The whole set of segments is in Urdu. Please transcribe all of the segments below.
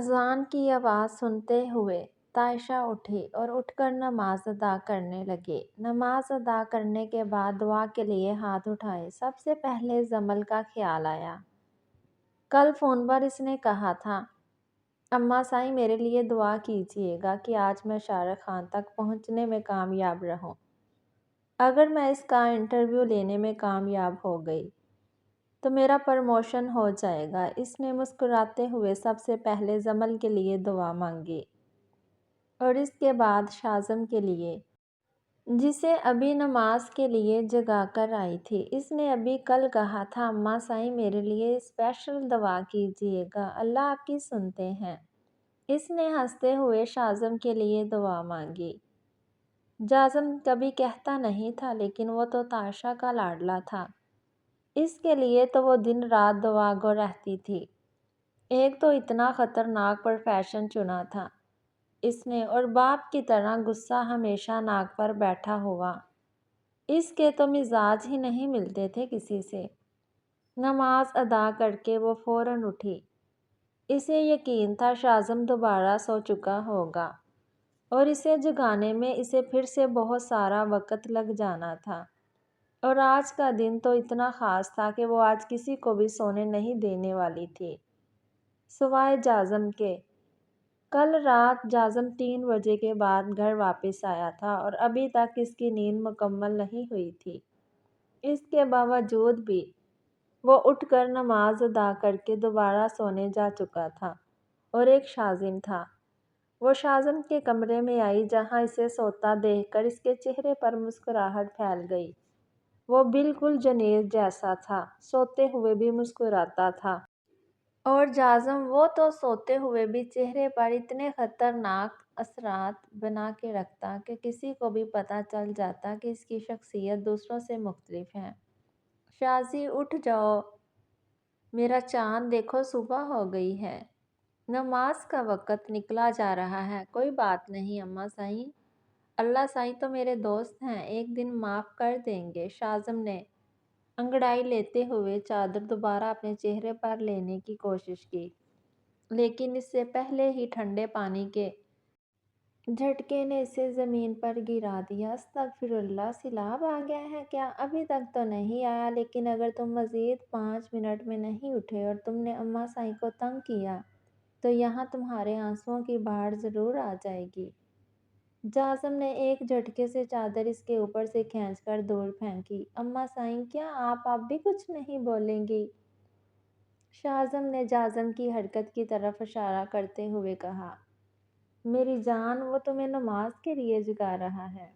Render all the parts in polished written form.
اذان کی آواز سنتے ہوئے طائشہ اٹھی اور اٹھ کر نماز ادا کرنے لگی۔ نماز ادا کرنے کے بعد دعا کے لیے ہاتھ اٹھائے۔ سب سے پہلے جمل کا خیال آیا۔ کل فون پر اس نے کہا تھا، اماں سائیں میرے لیے دعا کیجیے گا کہ آج میں شارق خان تک پہنچنے میں کامیاب رہوں۔ اگر میں اس کا انٹرویو لینے میں کامیاب ہو گئی تو میرا پروموشن ہو جائے گا۔ اس نے مسکراتے ہوئے سب سے پہلے جمل کے لیے دعا مانگی اور اس کے بعد شاذم کے لیے، جسے ابھی نماز کے لیے جگا کر آئی تھی۔ اس نے ابھی کل کہا تھا، اماں سائیں میرے لیے اسپیشل دعا کیجیے گا، اللہ آپ کی سنتے ہیں۔ اس نے ہنستے ہوئے شاذم کے لیے دعا مانگی۔ جاذم کبھی کہتا نہیں تھا، لیکن وہ تو طائشہ کا لاڈلا تھا۔ اس کے لیے تو وہ دن رات دعا گو رہتی تھی۔ ایک تو اتنا خطرناک پروفیشن چنا تھا اس نے، اور باپ کی طرح غصہ ہمیشہ ناک پر بیٹھا ہوا۔ اس کے تو مزاج ہی نہیں ملتے تھے کسی سے۔ نماز ادا کر کے وہ فوراً اٹھی۔ اسے یقین تھا شاذم دوبارہ سو چکا ہوگا اور اسے جگانے میں اسے پھر سے بہت سارا وقت لگ جانا تھا، اور آج کا دن تو اتنا خاص تھا کہ وہ آج کسی کو بھی سونے نہیں دینے والی تھی سوائے جاذم کے۔ کل رات جاذم 3 بجے کے بعد گھر واپس آیا تھا اور ابھی تک اس کی نیند مکمل نہیں ہوئی تھی۔ اس کے باوجود بھی وہ اٹھ کر نماز ادا کر کے دوبارہ سونے جا چکا تھا، اور ایک شاذم تھا۔ وہ شاذم کے کمرے میں آئی، جہاں اسے سوتا دیکھ کر اس کے چہرے پر مسکراہٹ پھیل گئی۔ وہ بالکل جنیر جیسا تھا، سوتے ہوئے بھی مسکراتا تھا۔ اور جاذم وہ تو سوتے ہوئے بھی چہرے پر اتنے خطرناک اثرات بنا کے رکھتا کہ کسی کو بھی پتہ چل جاتا کہ اس کی شخصیت دوسروں سے مختلف ہے۔ شازی اٹھ جاؤ میرا چاند، دیکھو صبح ہو گئی ہے، نماز کا وقت نکلا جا رہا ہے۔ کوئی بات نہیں اماں سائیں، اللہ سائیں تو میرے دوست ہیں، ایک دن معاف کر دیں گے۔ شاذم نے انگڑائی لیتے ہوئے چادر دوبارہ اپنے چہرے پر لینے کی کوشش کی، لیکن اس سے پہلے ہی ٹھنڈے پانی کے جھٹکے نے اسے زمین پر گرا دیا۔ استغفر اللہ، سیلاب آ گیا ہے کیا؟ ابھی تک تو نہیں آیا، لیکن اگر تم مزید 5 منٹ میں نہیں اٹھے اور تم نے اماں سائیں کو تنگ کیا تو یہاں تمہارے آنسوؤں کی بہار ضرور آ جائے گی۔ جاذم نے ایک جھٹکے سے چادر اس کے اوپر سے کھینچ کر دور پھینکی۔ اماں سائیں کیا آپ اب بھی کچھ نہیں بولیں گی؟ شاذم نے جاذم کی حرکت کی طرف اشارہ کرتے ہوئے کہا، میری جان وہ تمہیں نماز کے لیے جگا رہا ہے۔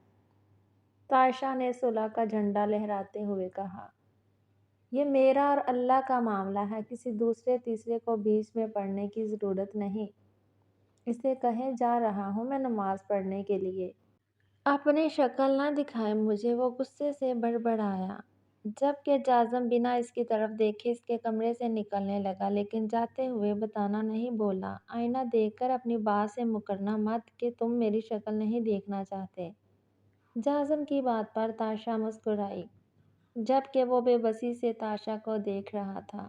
طائشہ نے صلح کا جھنڈا لہراتے ہوئے کہا، یہ میرا اور اللہ کا معاملہ ہے، کسی دوسرے تیسرے کو بیچ میں پڑنے کی ضرورت نہیں۔ اسے کہے جا رہا ہوں میں نماز پڑھنے کے لیے۔ اپنی شکل نہ دکھائے مجھے، وہ غصے سے بڑبڑایا، جبکہ جاذم بنا اس کی طرف دیکھے اس کے کمرے سے نکلنے لگا، لیکن جاتے ہوئے بتانا نہیں بولا، آئینہ دیکھ کر اپنی بات سے مکرنا مت کہ تم میری شکل نہیں دیکھنا چاہتے۔ جاذم کی بات پر طائشہ مسکرائی، جبکہ وہ بے بسی سے طائشہ کو دیکھ رہا تھا۔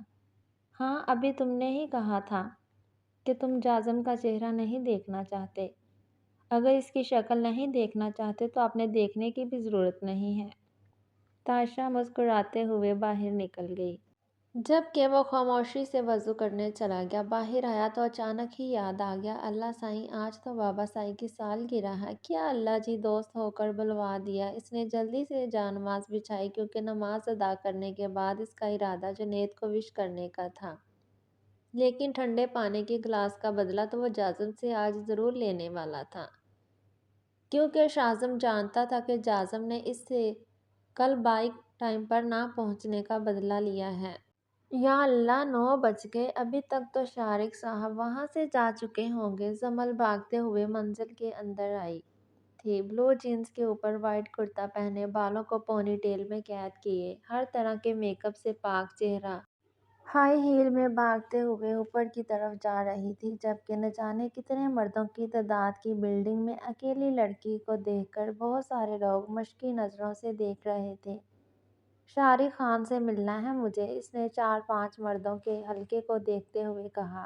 ہاں ابھی تم نے ہی کہا تھا کہ تم جاذم کا چہرہ نہیں دیکھنا چاہتے۔ اگر اس کی شکل نہیں دیکھنا چاہتے تو اپنے دیکھنے کی بھی ضرورت نہیں ہے۔ طائشہ مسکراتے ہوئے باہر نکل گئی۔ جبکہ وہ خاموشی سے وضو کرنے چلا گیا، باہر آیا تو اچانک ہی یاد آ گیا، اللہ سائیں آج تو بابا سائیں کی سالگرہ ہے، کیا اللہ جی دوست ہو کر بلوا دیا۔ اس نے جلدی سے جا نماز بچھائی، کیونکہ نماز ادا کرنے کے بعد اس کا ارادہ جنید کو وش کرنے کا تھا، لیکن ٹھنڈے پانی کے گلاس کا بدلہ تو وہ جاذم سے آج ضرور لینے والا تھا، کیونکہ شاذم جانتا تھا کہ جاذم نے اس سے کل بائک ٹائم پر نہ پہنچنے کا بدلہ لیا ہے۔ یا اللہ 9 بج گئے، ابھی تک تو شارق صاحب وہاں سے جا چکے ہوں گے۔ جمل بھاگتے ہوئے منزل کے اندر آئی تھی، بلو جینز کے اوپر وائٹ کرتا پہنے، بالوں کو پونی ٹیل میں قید کیے، ہر طرح کے میک اپ سے پاک چہرہ، ہائی ہیل میں بھاگتے ہوئے اوپر کی طرف جا رہی تھی، جبکہ نہ جانے کتنے مردوں کی تعداد کی بلڈنگ میں اکیلی لڑکی کو دیکھ کر بہت سارے لوگ مشکی نظروں سے دیکھ رہے تھے۔ شارق خان سے ملنا ہے مجھے، اس نے 4-5 مردوں کے حلقے کو دیکھتے ہوئے کہا۔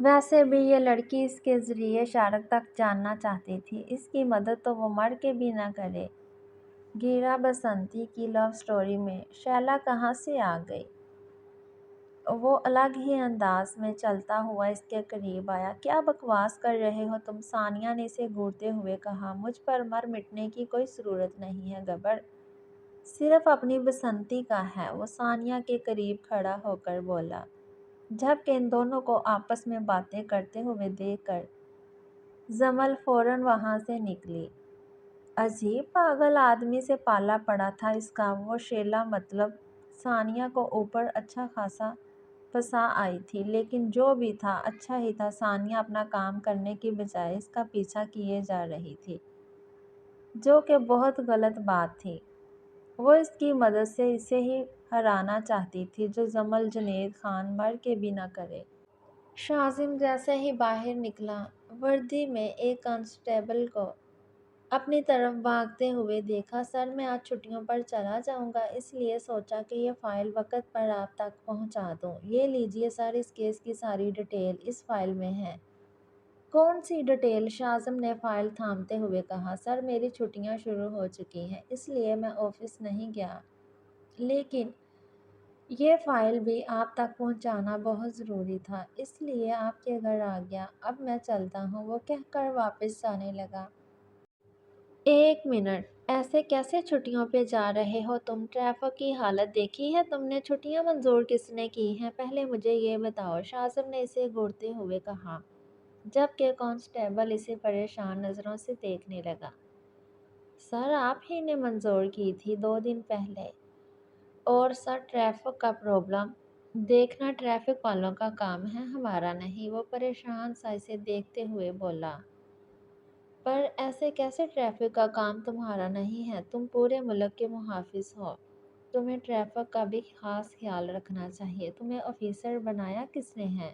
ویسے بھی یہ لڑکی اس کے ذریعے شارک تک جاننا چاہتی تھی، اس کی مدد تو وہ مر کے بھی نہ کرے۔ گیرا بسنتی کی لو سٹوری میں شیلا کہاں سے آ گئی؟ وہ الگ ہی انداز میں چلتا ہوا اس کے قریب آیا۔ کیا بکواس کر رہے ہو تم؟ ثانیہ نے اسے گھورتے ہوئے کہا۔ مجھ پر مر مٹنے کی کوئی ضرورت نہیں ہے گبر، صرف اپنی بسنتی کا ہے، وہ ثانیہ کے قریب کھڑا ہو کر بولا، جبکہ ان دونوں کو آپس میں باتیں کرتے ہوئے دیکھ کر جمل فوراً وہاں سے نکلی۔ عجیب پاگل آدمی سے پالا پڑا تھا اس کا۔ وہ شیلا مطلب ثانیہ کو اوپر اچھا خاصا پسا آئی تھی، لیکن جو بھی تھا اچھا ہی تھا۔ ثانیہ اپنا کام کرنے کی بجائے اس کا پیچھا کیے جا رہی تھی، جو کہ بہت غلط بات تھی۔ وہ اس کی مدد سے اسے ہی ہرانا چاہتی تھی، جو جمل جنید خان مر کے بھی نہ کرے۔ شاذم جیسے ہی باہر نکلا، وردی میں ایک کانسٹیبل کو اپنی طرف بھاگتے ہوئے دیکھا۔ سر، میں آج چھٹیوں پر چلا جاؤں گا، اس لیے سوچا کہ یہ فائل وقت پر آپ تک پہنچا دوں۔ یہ لیجئے سر، اس کیس کی ساری ڈیٹیل اس فائل میں ہے۔ کون سی ڈیٹیل؟ شاذم نے فائل تھامتے ہوئے کہا۔ سر، میری چھٹیاں شروع ہو چکی ہیں، اس لیے میں آفس نہیں گیا، لیکن یہ فائل بھی آپ تک پہنچانا بہت ضروری تھا، اس لیے آپ کے گھر آ گیا۔ اب میں چلتا ہوں، وہ کہہ کر واپس جانے لگا۔ ایک منٹ، ایسے کیسے چھٹیوں پہ جا رہے ہو تم؟ ٹریفک کی حالت دیکھی ہے تم نے؟ چھٹیاں منظور کس نے کی ہیں؟ پہلے مجھے یہ بتاؤ، شاذم نے اسے گھورتے ہوئے کہا، جبکہ کانسٹیبل اسے پریشان نظروں سے دیکھنے لگا۔ سر، آپ ہی نے منظور کی تھی 2 دن پہلے۔ اور سر، ٹریفک کا پرابلم دیکھنا ٹریفک والوں کا کام ہے، ہمارا نہیں، وہ پریشان سا اسے دیکھتے ہوئے بولا۔ پر ایسے کیسے ٹریفک کا کام تمہارا نہیں ہے؟ تم پورے ملک کے محافظ ہو، تمہیں ٹریفک کا بھی خاص خیال رکھنا چاہیے۔ تمہیں آفیسر بنایا کس نے ہے؟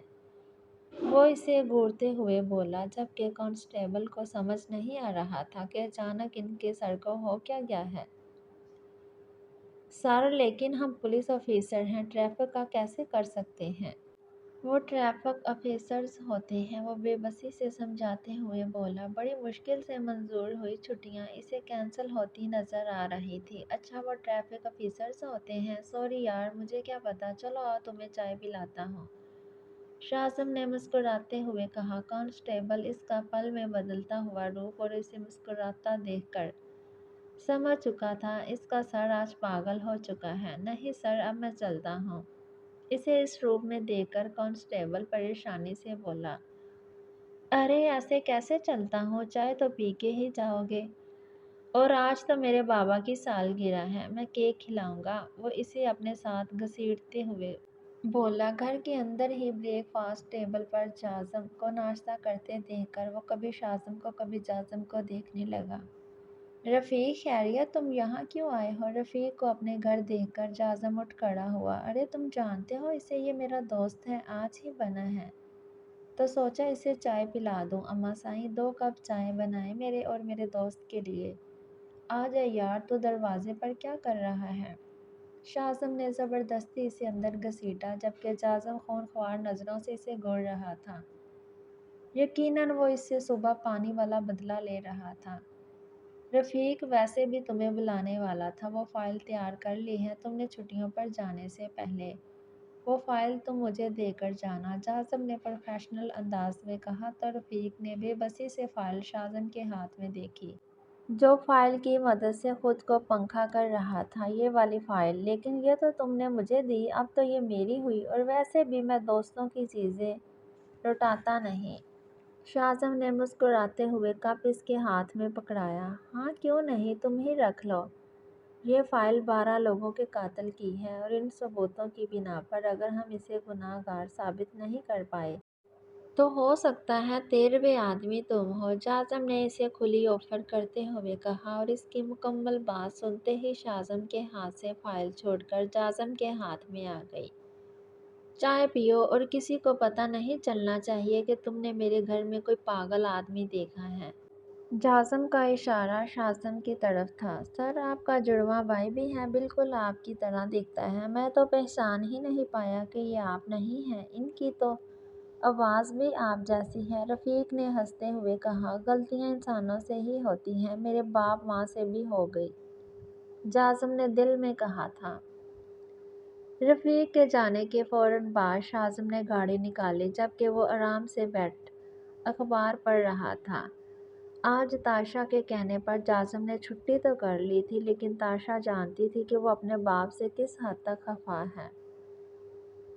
وہ اسے گھورتے ہوئے بولا، جبکہ کانسٹیبل کو سمجھ نہیں آ رہا تھا کہ اچانک ان کے سر کو ہو کیا گیا ہے۔ سر، لیکن ہم پولیس آفیسر ہیں، ٹریفک کا کیسے کر سکتے ہیں؟ وہ ٹریفک آفیسرز ہوتے ہیں، وہ بے بسی سے سمجھاتے ہوئے بولا۔ بڑی مشکل سے منظور ہوئی چھٹیاں اسے کینسل ہوتی نظر آ رہی تھی۔ اچھا، وہ ٹریفک آفیسرز ہوتے ہیں؟ سوری یار، مجھے کیا پتا، چلو آؤ تمہیں چائے پلاتا ہوں، شاذم نے مسکراتے ہوئے کہا۔ کانسٹیبل اس کا پل میں بدلتا ہوا روپ اور اسے مسکراتا دیکھ کر سمجھ چکا تھا اس کا سر آج پاگل ہو چکا ہے۔ نہیں سر، اب میں چلتا ہوں، اسے اس روپ میں دیکھ کر کانسٹیبل پریشانی سے بولا۔ ارے ایسے کیسے چلتا ہوں؟ چائے تو پی کے ہی جاؤ گے، اور آج تو میرے بابا کی سالگرہ ہے، میں کیک کھلاؤں گا، وہ اسے اپنے ساتھ گھسیٹتے ہوئے بولا۔ گھر کے اندر ہی بریک فاسٹ ٹیبل پر جاذم کو ناشتہ کرتے دیکھ کر وہ کبھی شاذم کو کبھی جاذم کو دیکھنے لگا۔ رفیق، خیریت؟ تم یہاں کیوں آئے ہو؟ رفیق کو اپنے گھر دیکھ کر جاذم اٹھ کھڑا ہوا۔ ارے تم جانتے ہو اسے، یہ میرا دوست ہے، آج ہی بنا ہے، تو سوچا اسے چائے پلا دوں۔ اماں سائیں 2 کپ چائے بنائیں میرے اور میرے دوست کے لیے۔ آ جا یار، تو دروازے پر کیا کر رہا ہے؟ شاذم نے زبردستی اسے اندر گھسیٹا، جبکہ جاذم خونخوار نظروں سے اسے گھور رہا تھا۔ یقیناً وہ اس سے صبح پانی والا بدلہ لے رہا تھا۔ رفیق ویسے بھی تمہیں بلانے والا تھا، وہ فائل تیار کر لی ہے، تم نے چھٹیوں پر جانے سے پہلے وہ فائل تم مجھے دے کر جانا، جاذم نے پروفیشنل انداز میں کہا۔ تو رفیق نے بے بسی سے فائل شاذم کے ہاتھ میں دیکھی، جو فائل کی مدد سے خود کو پنکھا کر رہا تھا۔ یہ والی فائل؟ لیکن یہ تو تم نے مجھے دی، اب تو یہ میری ہوئی، اور ویسے بھی میں دوستوں کی چیزیں لوٹاتا نہیں۔ شاذم نے مسکراتے ہوئے کپ اس کے ہاتھ میں پکڑایا۔ ہاں کیوں نہیں، تم ہی رکھ لو، یہ فائل 12 لوگوں کے قاتل کی ہے، اور ان ثبوتوں کی بنا پر اگر ہم اسے گناہ گار ثابت نہیں کر پائے تو ہو سکتا ہے 13ویں آدمی تم ہو، جاذم نے اسے کھلی آفر کرتے ہوئے کہا، اور اس کی مکمل بات سنتے ہی شاذم کے ہاتھ سے فائل چھوڑ کر جاذم کے ہاتھ میں آ گئی۔ چائے پیو، اور کسی کو پتہ نہیں چلنا چاہیے کہ تم نے میرے گھر میں کوئی پاگل آدمی دیکھا ہے۔ جاذم کا اشارہ شاذم کی طرف تھا۔ سر، آپ کا جڑواں بھائی بھی ہے، بالکل آپ کی طرح دکھتا ہے، میں تو پہچان ہی نہیں پایا کہ یہ آپ نہیں ہیں۔ ان کی تو آواز بھی آپ جیسی ہے، رفیق نے ہنستے ہوئے کہا۔ غلطیاں انسانوں سے ہی ہوتی ہیں، میرے باپ ماں سے بھی ہو گئی، جازم نے دل میں کہا تھا۔ رفیق کے جانے کے فوراً بعد شازم نے گاڑی نکالی جبکہ وہ آرام سے بیٹھ اخبار پڑھ رہا تھا۔ آج تاشا کے کہنے پر جازم نے چھٹی تو کر لی تھی لیکن تاشا جانتی تھی کہ وہ اپنے باپ سے کس حد تک خفا ہے۔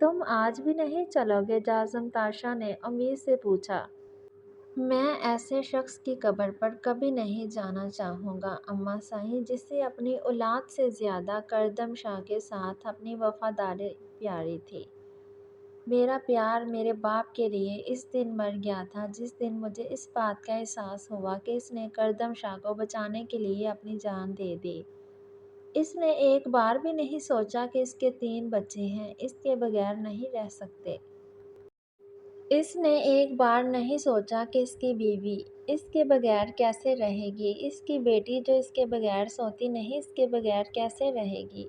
تم آج بھی نہیں چلو گے جازم؟ تاشا نے امید سے پوچھا۔ میں ایسے شخص کی قبر پر کبھی نہیں جانا چاہوں گا اماں صاحب، جسے اپنی اولاد سے زیادہ کردم شاہ کے ساتھ اپنی وفاداری پیاری تھی۔ میرا پیار میرے باپ کے لیے اس دن مر گیا تھا جس دن مجھے اس بات کا احساس ہوا کہ اس نے کردم شاہ کو بچانے کے لیے اپنی جان دے دی۔ اس نے ایک بار بھی نہیں سوچا کہ اس کے 3 بچے ہیں، اس کے بغیر نہیں رہ سکتے۔ اس نے ایک بار نہیں سوچا کہ اس کی بیوی اس کے بغیر کیسے رہے گی، اس کی بیٹی جو اس کے بغیر سوتی نہیں اس کے بغیر کیسے رہے گی۔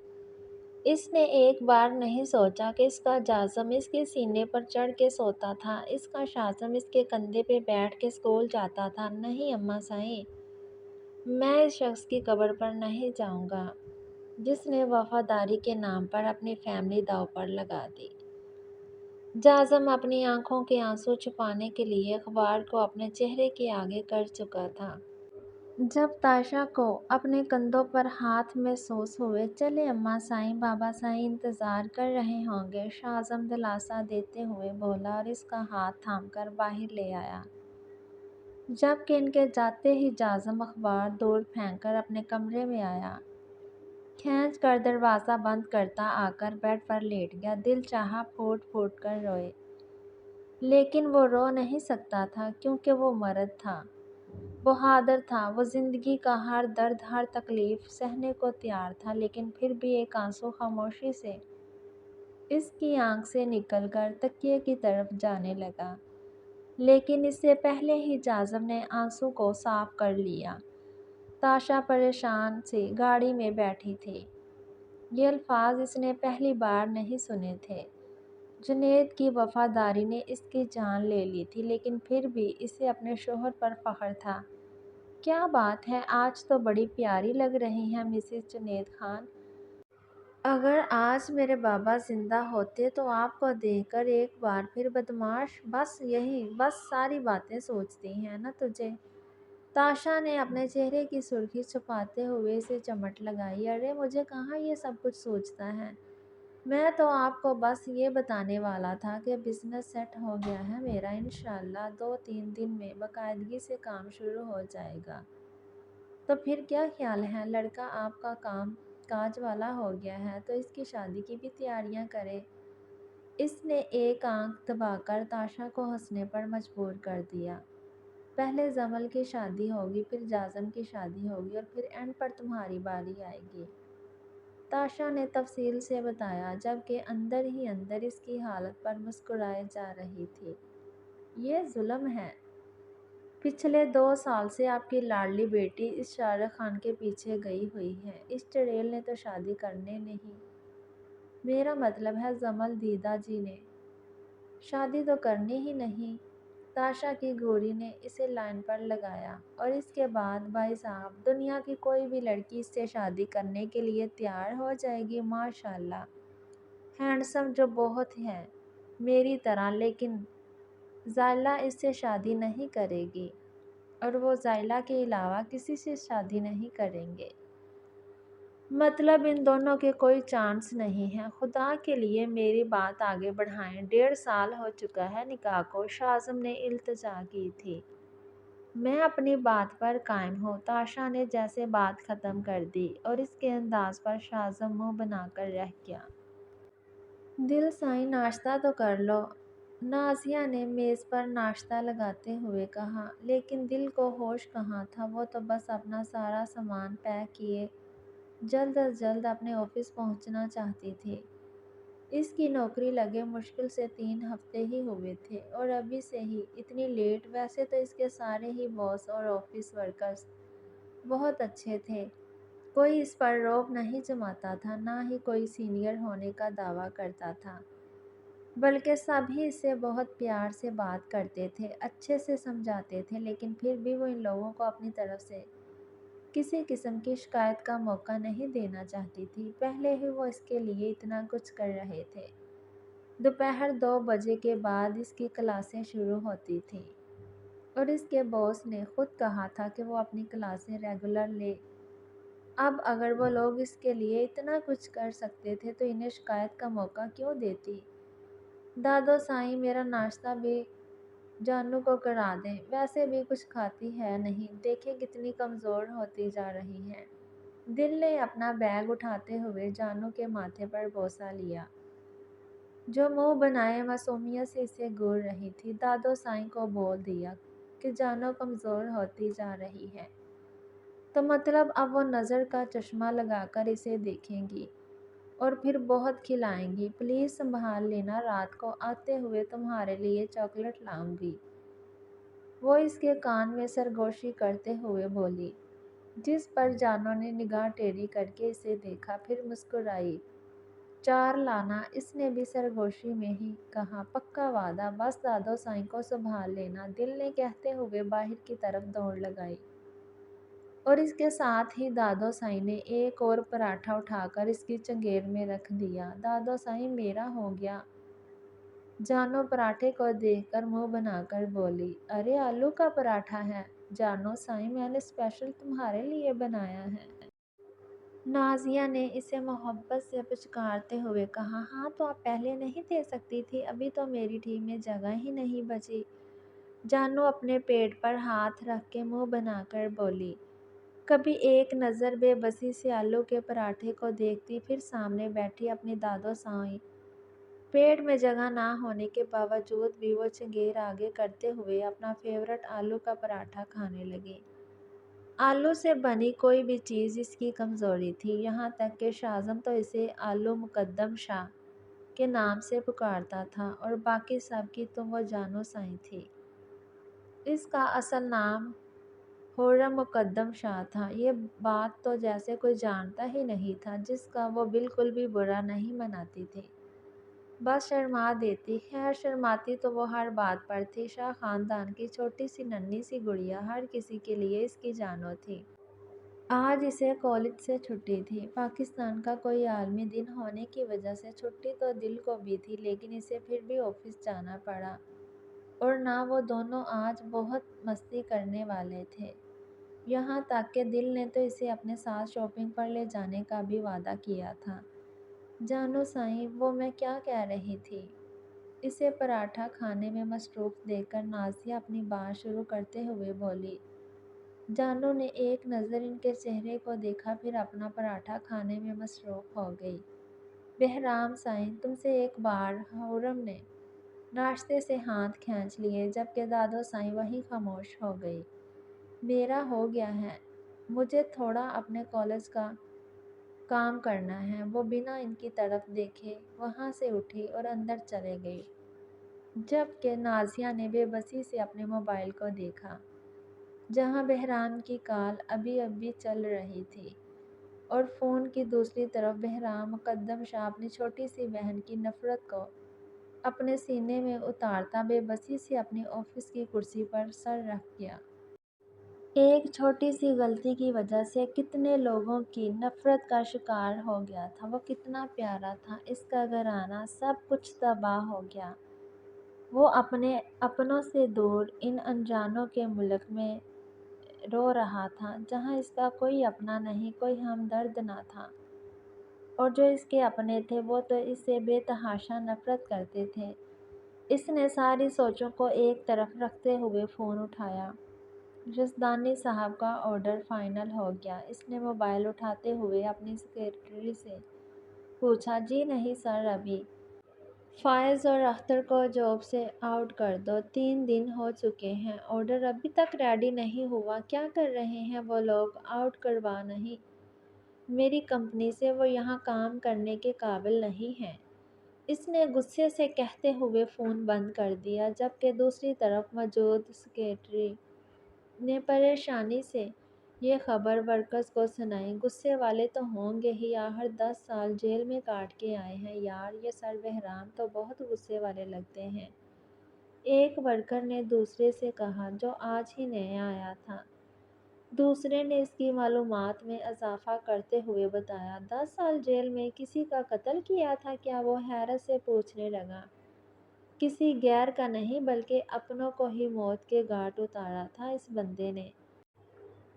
اس نے ایک بار نہیں سوچا کہ اس کا جازم اس کے سینے پر چڑھ کے سوتا تھا، اس کا شازم اس کے کندھے پہ بیٹھ کے اسکول جاتا تھا۔ نہیں اماں صاحب، میں اس شخص کی قبر پر نہیں جاؤں گا جس نے وفاداری کے نام پر اپنی فیملی داؤ پر لگا دی۔ جازم اپنی آنکھوں کے آنسو چھپانے کے لیے اخبار کو اپنے چہرے کے آگے کر چکا تھا۔ جب تاشا کو اپنے کندھوں پر ہاتھ محسوس ہوئے، چلے اماں صاحب، بابا صاحب انتظار کر رہے ہوں گے، شازم دلاسا دیتے ہوئے بولا اور اس کا ہاتھ تھام کر باہر لے آیا۔ جبکہ ان کے جاتے ہی جازم اخبار دور پھینک کر اپنے کمرے میں آیا۔ کھینچ کر دروازہ بند کرتا آ کر بیڈ پر لیٹ گیا۔ دل چاہا پھوٹ پھوٹ کر روئے، لیکن وہ رو نہیں سکتا تھا کیونکہ وہ مرد تھا، بہادر تھا، وہ زندگی کا ہر درد ہر تکلیف سہنے کو تیار تھا، لیکن پھر بھی ایک آنسو خاموشی سے اس کی آنکھ سے نکل کر تکیے کی طرف جانے لگا، لیکن اس سے پہلے ہی جازم نے آنسو کو صاف کر لیا۔ تاشا پریشان سی گاڑی میں بیٹھی تھی۔ یہ الفاظ اس نے پہلی بار نہیں سنے تھے۔ جنید کی وفاداری نے اس کی جان لے لی تھی لیکن پھر بھی اسے اپنے شوہر پر فخر تھا۔ کیا بات ہے، آج تو بڑی پیاری لگ رہی ہیں مسز جنید خان۔ اگر آج میرے بابا زندہ ہوتے تو آپ کو دیکھ کر ایک بار پھر بدمعاش بس ساری باتیں سوچتی ہیں نا تجھے۔ تاشا نے اپنے چہرے کی سرخی چھپاتے ہوئے اسے چمٹ لگائی۔ ارے مجھے کہاں یہ سب کچھ سوچتا ہے، میں تو آپ کو بس یہ بتانے والا تھا کہ بزنس سیٹ ہو گیا ہے میرا، انشاءاللہ 2-3 دن میں باقاعدگی سے کام شروع ہو جائے گا۔ تو پھر کیا خیال ہے، لڑکا آپ کا کام کاج والا ہو گیا ہے تو اس کی شادی کی بھی تیاریاں کرے۔ اس نے ایک آنکھ دبا کر تاشا کو ہنسنے پر مجبور کر دیا۔ پہلے جمل کی شادی ہوگی، پھر جازم کی شادی ہوگی اور پھر اینڈ پر تمہاری باری آئے گی، تاشا نے تفصیل سے بتایا جبکہ اندر ہی اندر اس کی حالت پر مسکرائے جا رہی تھی۔ یہ ظلم ہے۔ پچھلے 2 سال سے آپ کی لاڈلی بیٹی اس شاہ رخ خان کے پیچھے گئی ہوئی ہے، اس چڑیل نے تو شادی کرنے نہیں، میرا مطلب ہے جمل دیدہ جی نے شادی تو کرنی ہی نہیں۔ تاشا کی گوری نے اسے لائن پر لگایا۔ اور اس کے بعد بھائی صاحب، دنیا کی کوئی بھی لڑکی اس سے شادی کرنے کے لیے تیار ہو جائے گی، ماشاءاللہ ہینڈسم جو بہت ہے میری طرح، لیکن زائلہ اس سے شادی نہیں کرے گی اور وہ زائلہ کے علاوہ کسی سے شادی نہیں کریں گے۔ مطلب ان دونوں کے کوئی چانس نہیں ہے، خدا کے لیے میری بات آگے بڑھائیں، 1.5 سال ہو چکا ہے نکاح کو، شازم نے التجا کی تھی۔ میں اپنی بات پر قائم ہوں، تاشا نے جیسے بات ختم کر دی اور اس کے انداز پر شازم منہ بنا کر رہ گیا۔ دل سائیں ناشتہ تو کر لو، نازیہ نے میز پر ناشتہ لگاتے ہوئے کہا، لیکن دل کو ہوش کہاں تھا، وہ تو بس اپنا سارا سامان پیک کیے جلد از جلد اپنے آفس پہنچنا چاہتی تھی۔ اس کی نوکری لگے مشکل سے 3 ہفتے ہی ہوئے تھے اور ابھی سے ہی اتنی لیٹ۔ ویسے تو اس کے سارے ہی باس اور آفس ورکرز بہت اچھے تھے، کوئی اس پر روب نہیں جماتا تھا، نہ ہی کوئی سینئر ہونے کا دعویٰ کرتا تھا۔ بلکہ سبھی اسے بہت پیار سے بات کرتے تھے، اچھے سے سمجھاتے تھے، لیکن پھر بھی وہ ان لوگوں کو اپنی طرف سے کسی قسم کی شکایت کا موقع نہیں دینا چاہتی تھی۔ پہلے ہی وہ اس کے لیے اتنا کچھ کر رہے تھے۔ دوپہر 2 بجے کے بعد اس کی کلاسیں شروع ہوتی تھیں اور اس کے باس نے خود کہا تھا کہ وہ اپنی کلاسیں ریگولر لے۔ اب اگر وہ لوگ اس کے لیے اتنا کچھ کر سکتے تھے تو انہیں شکایت کا موقع کیوں دیتی؟ دادو سائیں، میرا ناشتہ بھی جانو کو کرا دیں، ویسے بھی کچھ کھاتی ہے نہیں، دیکھیں کتنی کمزور ہوتی جا رہی ہے۔ دل نے اپنا بیگ اٹھاتے ہوئے جانو کے ماتھے پر بوسہ لیا، جو منہ بنائے معصومیت سے اسے گور رہی تھی۔ دادو سائیں کو بول دیا کہ جانو کمزور ہوتی جا رہی ہے، تو مطلب اب وہ نظر کا چشمہ لگا کر اسے دیکھیں گی اور پھر بہت کھلائیں گی۔ پلیز سنبھال لینا، رات کو آتے ہوئے تمہارے لیے چاکلیٹ لاؤں گی، وہ اس کے کان میں سرگوشی کرتے ہوئے بولی، جس پر جانو نے نگاہ ٹیڑھی کر کے اسے دیکھا، پھر مسکرائی۔ 4 لانا، اس نے بھی سرگوشی میں ہی کہا۔ پکا وعدہ، بس دادو سائیں کو سنبھال لینا، دل نے کہتے ہوئے باہر کی طرف دوڑ لگائی اور اس کے ساتھ ہی دادو سائیں نے ایک اور پراٹھا اٹھا کر اس کی چنگیڑ میں رکھ دیا۔ دادو سائیں، میرا ہو گیا، جانو پراٹھے کو دیکھ کر منہ بنا کر بولی۔ ارے آلو کا پراٹھا ہے جانو سائیں، میں نے اسپیشل تمہارے لیے بنایا ہے، نازیہ نے اسے محبت سے پچکارتے ہوئے کہا۔ ہاں تو آپ پہلے نہیں دے سکتی تھی، ابھی تو میری ٹی میں جگہ ہی نہیں بچی، جانو اپنے پیٹ پر ہاتھ رکھ کے منہ بنا کر بولی۔ کبھی ایک نظر بے بسی سے آلو کے پراٹھے کو دیکھتی، پھر سامنے بیٹھی اپنی دادو سائیں، پیٹ میں جگہ نہ ہونے کے باوجود بھی وہ چنگیڑ آگے کرتے ہوئے اپنا فیورٹ آلو کا پراٹھا کھانے لگی۔ آلو سے بنی کوئی بھی چیز اس کی کمزوری تھی، یہاں تک کہ شاذم تو اسے آلو مقدم شاہ کے نام سے پکارتا تھا اور باقی سب کی تو وہ جانو سائیں تھی۔ اس کا اصل نام خرم مقدم شاہ تھا، یہ بات تو جیسے کوئی جانتا ہی نہیں تھا، جس کا وہ بالکل بھی برا نہیں مناتی تھی، بس شرما دیتی۔ خیر شرماتی تو وہ ہر بات پر تھی، شاہ خاندان کی چھوٹی سی ننھی سی گڑیا ہر کسی کے لیے اس کی جانو تھی۔ آج اسے کالج سے چھٹی تھی، پاکستان کا کوئی عالمی دن ہونے کی وجہ سے چھٹی تو دل کو بھی تھی، لیکن اسے پھر بھی آفس جانا پڑا اور نہ وہ دونوں آج بہت مستی کرنے والے تھے، یہاں تک کہ دل نے تو اسے اپنے ساتھ شاپنگ پر لے جانے کا بھی وعدہ کیا تھا۔ جانو سائیں، وہ میں کیا کہہ رہی تھی؟ اسے پراٹھا کھانے میں مصروف دیکھ کر نازیہ اپنی بات شروع کرتے ہوئے بولی۔ جانو نے ایک نظر ان کے چہرے کو دیکھا، پھر اپنا پراٹھا کھانے میں مصروف ہو گئی۔ بہرام سائیں، تم سے ایک بار، خرم نے ناشتے سے ہاتھ کھینچ لیے، جبکہ دادو سائیں وہیں خاموش ہو گئی۔ میرا ہو گیا ہے، مجھے تھوڑا اپنے کالج کا کام کرنا ہے، وہ بنا ان کی طرف دیکھے وہاں سے اٹھی اور اندر چلے گئی، جبکہ نازیہ نے بے بسی سے اپنے موبائل کو دیکھا، جہاں بہرام کی کال ابھی ابھی چل رہی تھی اور فون کی دوسری طرف بہرام مقدم شاہ اپنی چھوٹی سی بہن کی نفرت کو اپنے سینے میں اتارتا بے بسی سے اپنی آفس کی کرسی پر سر رکھ گیا۔ ایک چھوٹی سی غلطی کی وجہ سے کتنے لوگوں کی نفرت کا شکار ہو گیا تھا، وہ کتنا پیارا تھا، اس کا گھرانہ سب کچھ تباہ ہو گیا۔ وہ اپنے اپنوں سے دور ان انجانوں کے ملک میں رو رہا تھا، جہاں اس کا کوئی اپنا نہیں، کوئی ہمدرد نہ تھا، اور جو اس کے اپنے تھے وہ تو اس سے بے تحاشا نفرت کرتے تھے۔ اس نے ساری سوچوں کو ایک طرف رکھتے ہوئے فون اٹھایا۔ یزدانی صاحب کا آرڈر فائنل ہو گیا، اس نے موبائل اٹھاتے ہوئے اپنی سیکرٹری سے پوچھا۔ جی نہیں سر، ابھی فائز اور اختر کو جاب سے آؤٹ کر دو، 3 دن ہو چکے ہیں، آرڈر ابھی تک ریڈی نہیں ہوا، کیا کر رہے ہیں وہ لوگ، آؤٹ کروا نہیں، میری کمپنی سے وہ یہاں کام کرنے کے قابل نہیں ہیں، اس نے غصے سے کہتے ہوئے فون بند کر دیا، جبکہ دوسری طرف موجود سیکرٹری نے پریشانی سے یہ خبر ورکرز کو سنائی۔ غصے والے تو ہوں گے ہی، آخر 10 سال جیل میں کاٹ کے آئے ہیں یار، یہ سر بحران تو بہت غصے والے لگتے ہیں، ایک ورکر نے دوسرے سے کہا جو آج ہی نیا آیا تھا۔ دوسرے نے اس کی معلومات میں اضافہ کرتے ہوئے بتایا، 10 سال جیل میں کسی کا قتل کیا تھا کیا؟ وہ حیرت سے پوچھنے لگا۔ کسی غیر کا نہیں بلکہ اپنوں کو ہی موت کے گھاٹ اتارا تھا اس بندے نے۔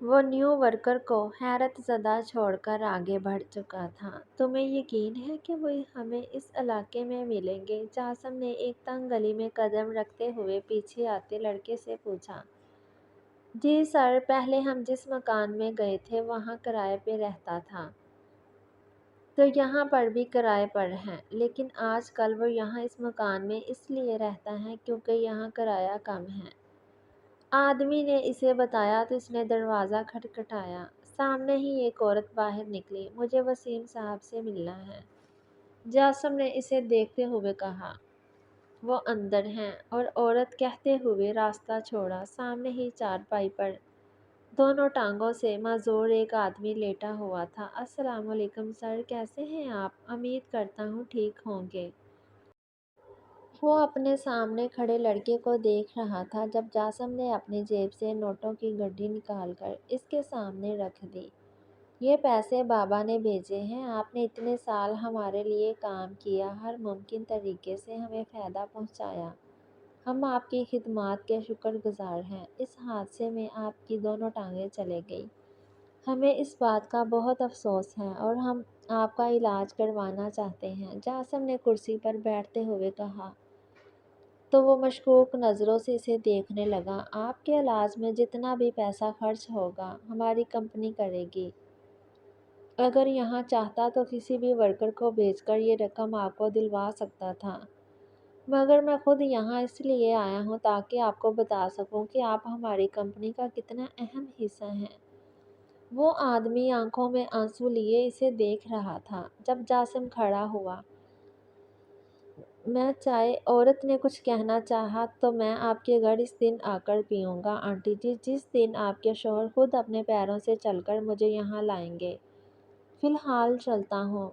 وہ نیو ورکر کو حیرت زدہ چھوڑ کر آگے بڑھ چکا تھا۔ تمہیں یقین ہے کہ وہ ہمیں اس علاقے میں ملیں گے؟ جاسم نے ایک تنگ گلی میں قدم رکھتے ہوئے پیچھے آتے لڑکے سے پوچھا۔ جی سر، پہلے ہم جس مکان میں گئے تھے وہاں کرائے پہ رہتا تھا، تو یہاں پر بھی کرائے پر ہیں، لیکن آج کل وہ یہاں اس مکان میں اس لیے رہتا ہے کیونکہ یہاں کرایہ کم ہے۔ آدمی نے اسے بتایا تو اس نے دروازہ کھٹکھٹایا۔ سامنے ہی ایک عورت باہر نکلی۔ مجھے وسیم صاحب سے ملنا ہے، جاسم نے اسے دیکھتے ہوئے کہا۔ وہ اندر ہیں، اور عورت کہتے ہوئے راستہ چھوڑا۔ سامنے ہی چارپائی پر دونوں ٹانگوں سے معذور ایک آدمی لیٹا ہوا تھا۔ السلام علیکم سر، کیسے ہیں آپ؟ امید کرتا ہوں ٹھیک ہوں گے۔ وہ اپنے سامنے کھڑے لڑکے کو دیکھ رہا تھا جب جاسم نے اپنی جیب سے نوٹوں کی گڈی نکال کر اس کے سامنے رکھ دی۔ یہ پیسے بابا نے بھیجے ہیں، آپ نے اتنے سال ہمارے لیے کام کیا، ہر ممکن طریقے سے ہمیں فائدہ پہنچایا، ہم آپ کی خدمات کے شکر گزار ہیں۔ اس حادثے میں آپ کی دونوں ٹانگیں چلے گئی، ہمیں اس بات کا بہت افسوس ہے اور ہم آپ کا علاج کروانا چاہتے ہیں، جاسم نے کرسی پر بیٹھتے ہوئے کہا۔ تو وہ مشکوک نظروں سے اسے دیکھنے لگا۔ آپ کے علاج میں جتنا بھی پیسہ خرچ ہوگا ہماری کمپنی کرے گی۔ اگر یہاں چاہتا تو کسی بھی ورکر کو بھیج کر یہ رقم آپ کو دلوا سکتا تھا، مگر میں خود یہاں اس لیے آیا ہوں تاکہ آپ کو بتا سکوں کہ آپ ہماری کمپنی کا کتنا اہم حصہ ہیں۔ وہ آدمی آنکھوں میں آنسو لیے اسے دیکھ رہا تھا۔ جب جاسم کھڑا ہوا، میں چائے، عورت نے کچھ کہنا چاہا تو میں آپ کے گھر اس دن آ کر پیوں گا آنٹی جی، جس دن آپ کے شوہر خود اپنے پیروں سے چل کر مجھے یہاں لائیں گے۔ فی الحال چلتا ہوں،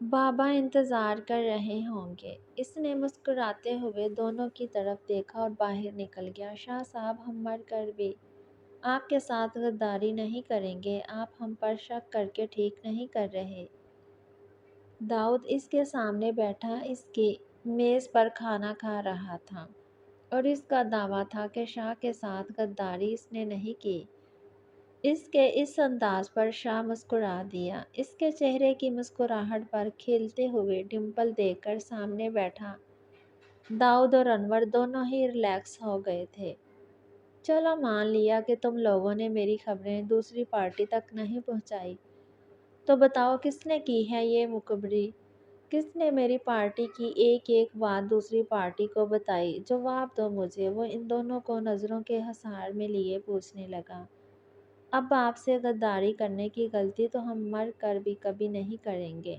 بابا انتظار کر رہے ہوں گے۔ اس نے مسکراتے ہوئے دونوں کی طرف دیکھا اور باہر نکل گیا۔ شاہ صاحب، ہم مر کر بھی آپ کے ساتھ غداری نہیں کریں گے، آپ ہم پر شک کر کے ٹھیک نہیں کر رہے۔ داؤد اس کے سامنے بیٹھا اس کی میز پر کھانا کھا رہا تھا اور اس کا دعویٰ تھا کہ شاہ کے ساتھ غداری اس نے نہیں کی۔ اس کے اس انداز پر شاہ مسکرا دیا۔ اس کے چہرے کی مسکراہٹ پر کھلتے ہوئے ڈمپل دیکھ کر سامنے بیٹھا داؤد اور انور دونوں ہی ریلیکس ہو گئے تھے۔ چلو مان لیا کہ تم لوگوں نے میری خبریں دوسری پارٹی تک نہیں پہنچائی، تو بتاؤ کس نے کی ہے یہ مخبری؟ کس نے میری پارٹی کی ایک ایک بات دوسری پارٹی کو بتائی؟ جواب دو مجھے۔ وہ ان دونوں کو نظروں کے حصار میں لیے پوچھنے لگا۔ اب آپ سے غداری کرنے کی غلطی تو ہم مر کر بھی کبھی نہیں کریں گے،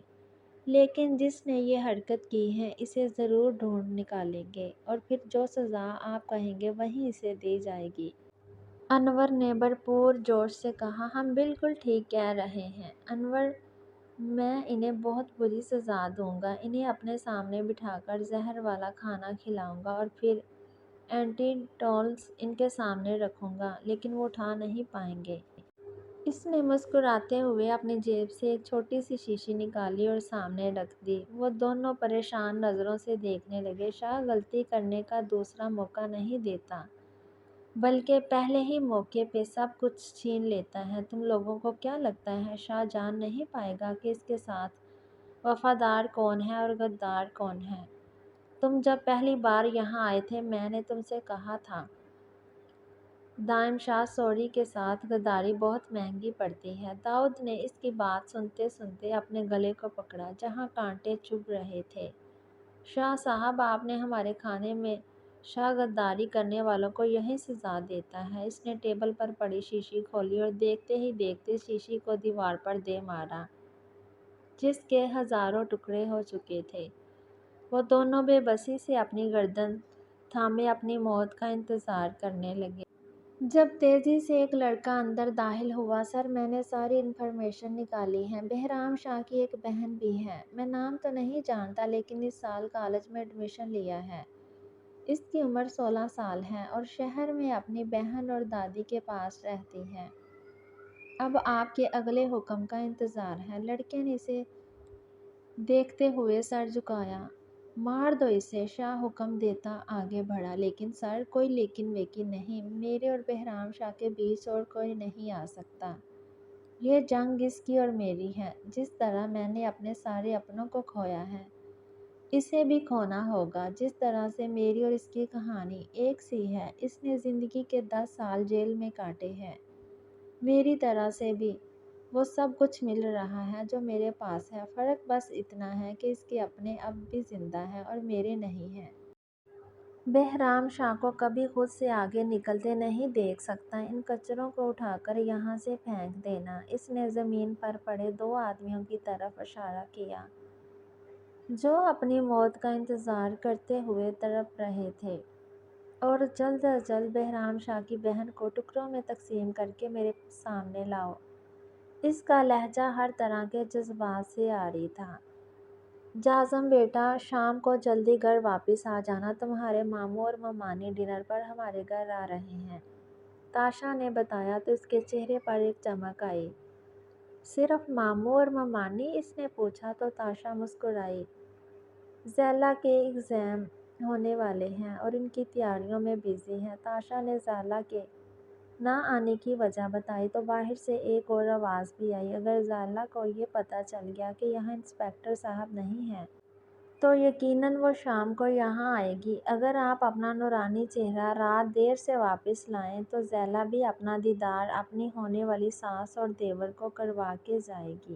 لیکن جس نے یہ حرکت کی ہے اسے ضرور ڈھونڈ نکالیں گے اور پھر جو سزا آپ کہیں گے وہی اسے دی جائے گی۔ انور نے بھرپور جوش سے کہا، ہم بالکل ٹھیک کہہ رہے ہیں انور، میں انہیں بہت بری سزا دوں گا، انہیں اپنے سامنے بٹھا کر زہر والا کھانا کھلاؤں گا اور پھر اینٹی ٹولس ان کے سامنے رکھوں گا، لیکن وہ اٹھا نہیں پائیں گے۔ اس نے مسکراتے ہوئے اپنی جیب سے ایک چھوٹی سی شیشی نکالی اور سامنے رکھ دی۔ وہ دونوں پریشان نظروں سے دیکھنے لگے۔ شاہ غلطی کرنے کا دوسرا موقع نہیں دیتا، بلکہ پہلے ہی موقع پہ سب کچھ چھین لیتا ہے۔ تم لوگوں کو کیا لگتا ہے شاہ جان نہیں پائے گا کہ اس کے ساتھ وفادار کون ہے اور غدار کون ہے؟ تم جب پہلی بار یہاں آئے تھے میں نے تم سے کہا تھا دائم شاہ سوری کے ساتھ غداری بہت مہنگی پڑتی ہے۔ داؤد نے اس کی بات سنتے سنتے اپنے گلے کو پکڑا جہاں کانٹے چبھ رہے تھے۔ شاہ صاحب، آپ نے ہمارے کھانے میں شاہ غداری کرنے والوں کو یہی سزا دیتا ہے۔ اس نے ٹیبل پر پڑی شیشی کھولی اور دیکھتے ہی دیکھتے شیشی کو دیوار پر دے مارا جس کے ہزاروں ٹکڑے ہو چکے تھے۔ وہ دونوں بے بسی سے اپنی گردن تھامے اپنی موت کا انتظار کرنے لگے۔ جب تیزی سے ایک لڑکا اندر داخل ہوا، سر میں نے ساری انفارمیشن نکالی ہے۔ بہرام شاہ کی ایک بہن بھی ہے، میں نام تو نہیں جانتا لیکن اس سال کالج میں ایڈمیشن لیا ہے۔ اس کی عمر 16 سال ہے اور شہر میں اپنی بہن اور دادی کے پاس رہتی ہے۔ اب آپ کے اگلے حکم کا انتظار ہے۔ لڑکے نے اسے دیکھتے ہوئے سر جھکایا۔ مار دو اسے، شاہ حکم دیتا آگے بڑھا۔ لیکن سر، کوئی لیکن ویکن نہیں، میرے اور بہرام شاہ کے بیچ اور کوئی نہیں آ سکتا۔ یہ جنگ اس کی اور میری ہے۔ جس طرح میں نے اپنے سارے اپنوں کو کھویا ہے، اسے بھی کھونا ہوگا۔ جس طرح سے میری اور اس کی کہانی ایک سی ہے، اس نے زندگی کے 10 سال جیل میں کاٹے ہیں، میری طرح سے بھی وہ سب کچھ مل رہا ہے جو میرے پاس ہے۔ فرق بس اتنا ہے کہ اس کے اپنے اب بھی زندہ ہیں اور میرے نہیں ہیں۔ بہرام شاہ کو کبھی خود سے آگے نکلتے نہیں دیکھ سکتا۔ ان کچروں کو اٹھا کر یہاں سے پھینک دینا۔ اس نے زمین پر پڑے 2 آدمیوں کی طرف اشارہ کیا جو اپنی موت کا انتظار کرتے ہوئے تڑپ رہے تھے، اور جلد از جلد بہرام شاہ کی بہن کو ٹکڑوں میں تقسیم کر کے میرے سامنے لاؤ۔ اس کا لہجہ ہر طرح کے جذبات سے عاری تھا۔ جاظم بیٹا، شام کو جلدی گھر واپس آ جانا، تمہارے ماموں اور ممانی ڈنر پر ہمارے گھر آ رہے ہیں۔ تاشا نے بتایا تو اس کے چہرے پر ایک چمک آئی۔ صرف ماموں اور ممانی؟ اس نے پوچھا تو تاشا مسکرائی۔ زیلا کے ایگزام ہونے والے ہیں اور ان کی تیاریوں میں بزی ہیں۔ تاشا نے زیلا کے نہ آنے کی وجہ بتائی تو باہر سے ایک اور آواز بھی آئی۔ اگر زیلا کو یہ پتہ چل گیا کہ یہاں انسپکٹر صاحب نہیں ہیں تو یقیناً وہ شام کو یہاں آئے گی۔ اگر آپ اپنا نورانی چہرہ رات دیر سے واپس لائیں تو زیلا بھی اپنا دیدار اپنی ہونے والی ساس اور دیور کو کروا کے جائے گی۔